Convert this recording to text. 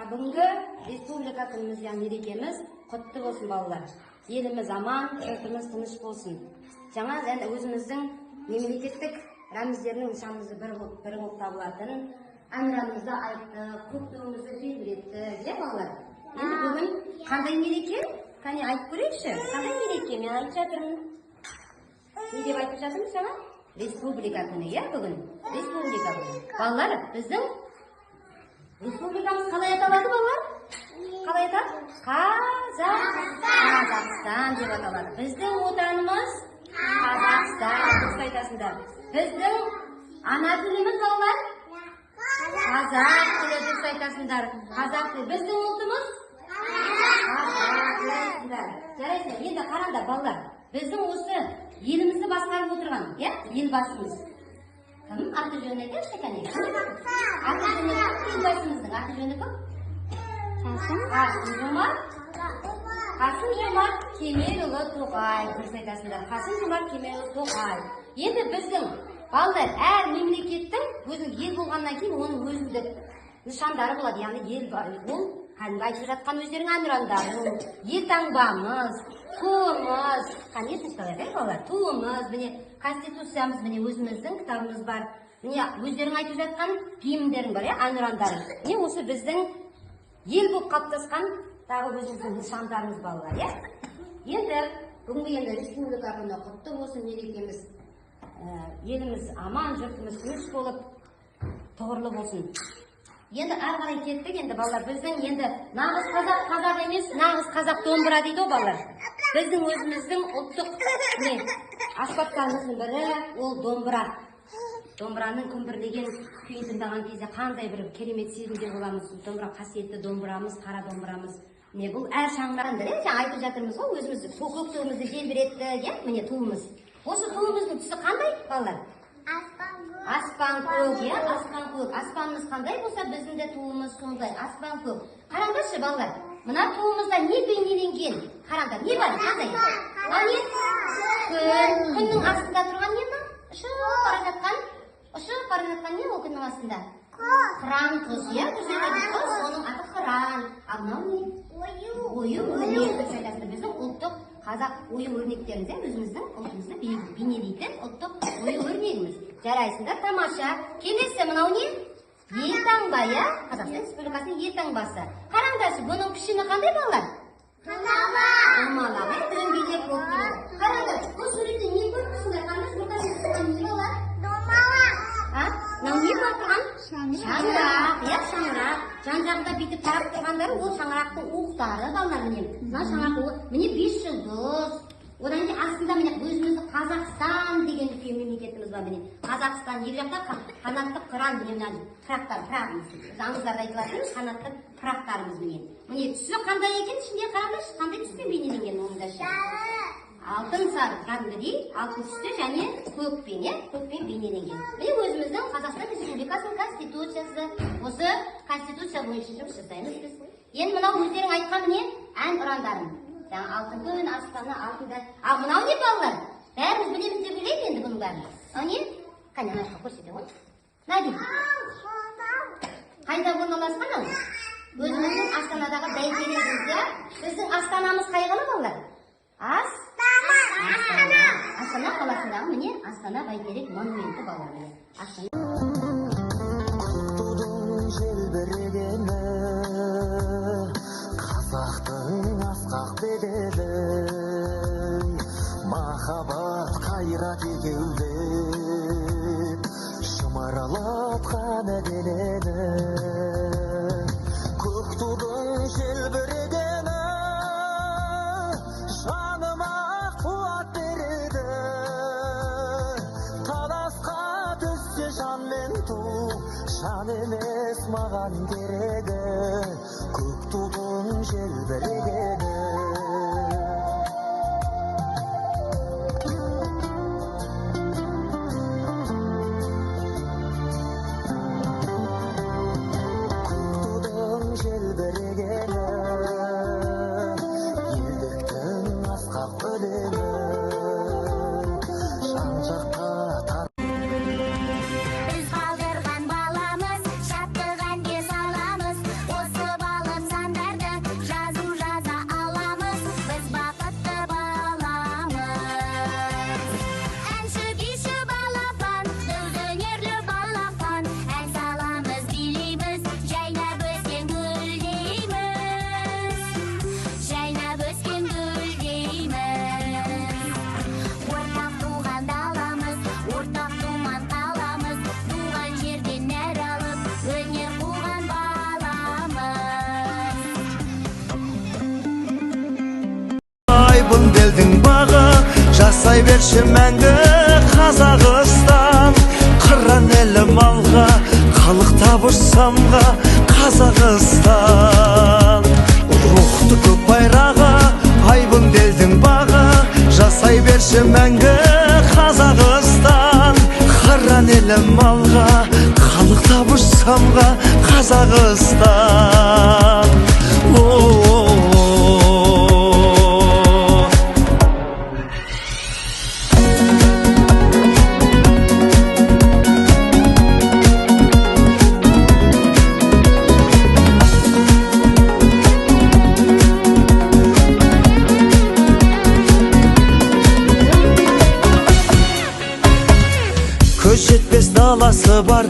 Бүгінгі республика күніміз, мерекеміз құтты болсын балалар. Еліміз аман, жұртымыз тыныш болсын. Жаңа өзіміздің мемлекеттік рәміздерінің нышанымызы бірі болып табылатын әнұранымызды айттық, көк туымызды желбіретті, балалар. Енді бүгін қандай мереке? Қане айтып көрейікші? Қандай мереке? Мен айтып жатырмын. Не деп айтып жатырмыз жаңа? Республика күні, бүгін? Республика күні. Балалар, біздің республикамыз қалай аталады, балалар? Қалай аталады? Қазақстан деп аталады. Біздің отанымыз Қазақстан. Дұрыс айтасыңдар. Біздің ана тіліміз, балалар? Қазақ тілі. Дұрыс айтасыңдар. Қазақ тілі. Біздің ұлтымыз жарайсың. Енді қараңдар, балалар. Біздің осы елімізді басқарып отырған, елбасымыз. Кім? Аты жөні айтайықшы, кәне? Аты жөні кім? Елбасымыздың аты жөні кім? Қасым-Жомарт Кемелұлы Тоқаев. Дұрыс айтасыңдар. Қасым-Жомарт Кемелұлы Тоқаев. Енді біздің балалар әр мемлекеттің өзінің ел болғаннан кейін оның өзіндік нышандары болады. Яғни ел ол кәдімгі айтып жатқан өздерінің әнұрандары, елтаңбамыз, туымыз, қанесін қалай балалар? Туымыз, міне конституциямыз, міне өзіміздің кітабымыз бар. Міне өздерің айтып жатқан гимндерің бар, әнұрандары. Міне осы біздің ел болып қалыптасқан тағы өзіміздің нышандарымыз балалар, Енді бүгінгі республика күні құтты болсын, мерекеміз. Еліміз аман, жұртымыз тыныш болып, тұғырлы болсын. Енді ары қарай кеттік, енді балалар, біздің енді нағыз қазақ емес, нағыз қазақ домбыра дейді ғой, балалар. Біздің өзіміздің ұлттық аспаптарымыздың бірі ол домбыра. Домбыраның күмбірлеген күйін тыңдаған кезде қандай бір керемет сезімде боламыз. Домбыра қасиетті домбырамыз, қара домбырамыз. Міне бұл әр шаңырағында жаңа айтып жатырмыз ғой, өзіміз көк туымызды желбіретті, міне туымыз. Осы туымыздың түсі қандай, балалар? Аспан көк, аспан көк. Аспанымыз қандай болса, біздің де туымыз сондай, аспан көк. Қараңдаршы, балалар, мына туымызда не бейнеленген? Қараңдар, не бар? Қандай? Күннің астында тұрған не бар? Ұшып бара жатқан не ол күннің астында? Қыран құс, оның аты қыран. Ал мынау не? Ою-өрнек. Біздің ұлттық қазақ ою-өрнектеріміз, өзіміздің ұлтымызды бейнелейтін ұлттық ою-өрнегіміз. Жарайсыңдар, тамаша. Келесі мынау не? Елтаңба, Қазақстан Республикасының елтаңбасы. Қараңдаршы, бұның пішіні қандай балалар? Домалақ, дөңгелек болып келеді. Қараңдар, бұл суретте не көріп тұрсыңдар? Қандай не балалар? Мынау не көріп тұрған? Шаңырақ, шаңырақ. Жан-жағында бүйтіп тарап тұрғандары ол шаңырақтың уықтары балалар, міне. Мына шаңырақтың міне 5 жұлдыз. Одан кейін астында міне өзімізді Қазақстан деген үлкен мемлекетіміз бар міне. Қазақстан ел жақта қанатты қыран міне мына қырақтар, қырағымыз. Аңыздарда айтылатын қанатты қырақтарымыз міне. Міне түсі қандай екен, ішінде қараңызшы, қандай түспен бейнеленген онда ше. Алтын сары кәдімгідей, алтын түсті және көкпен бейнеленген. Міне өзіміздің Қазақстан Республикасының Конституциясы. Осы Конституция бойынша жұмыс жасаймыз біз. Енді мынау өздерің айтқан міне ән ұрандарын. Жаңа алтын күн, аспаны, алтында. Ал мынау не балалар? Бәріміз білеміз деп ойлаймын енді бұның бәрін. Ал не? Қане, мына көрсете ғой. Нади. Қайда орналасқан ал? Өзіміздің Астанадағы бәйтерегімізде. Біздің Астанамыз қайғылы балалар? Астана қаласындағы міне Астана бәйтерек монументі балалар міне. Қазақтың асқақ бедері, махаббат қайрат екеулеп, шымаралатқан денені, көк тудың желбірегені, жаныма қуат береді. Таласқа түссе жан мен ту, жан емес маған керегі, көк тудың желбірегені. Көк тудың желбірегені, елдіктің асқақ өлеңі, жан жаққа Біз қалдырған баламыз, шаттық әнге саламыз, қосып алып сандарды, жаза аламыз, біз бақытты баламыз. Әнші күйші балапан, біз өнерлі балапан, ән саламыз, билейміз, жайнап өскен гүлдейміз, жайнап өскен гүлдейміз. Ортақ туған даламыз, ортақ думан қаламыз, туған жерден нәр алып, өнер қуған баламыз. Айбын белдің бағы, жасай берші мәңгі Қазақстан. Қыран елім алға, халық табыр самға Қазақстан. Рухты көк байрағы, айбын белдің бағы, жасай берші мәңгі Қазақстан. Қыран елім алға, халық табыр самға Қазақстан. Көз жетпес даласы бар.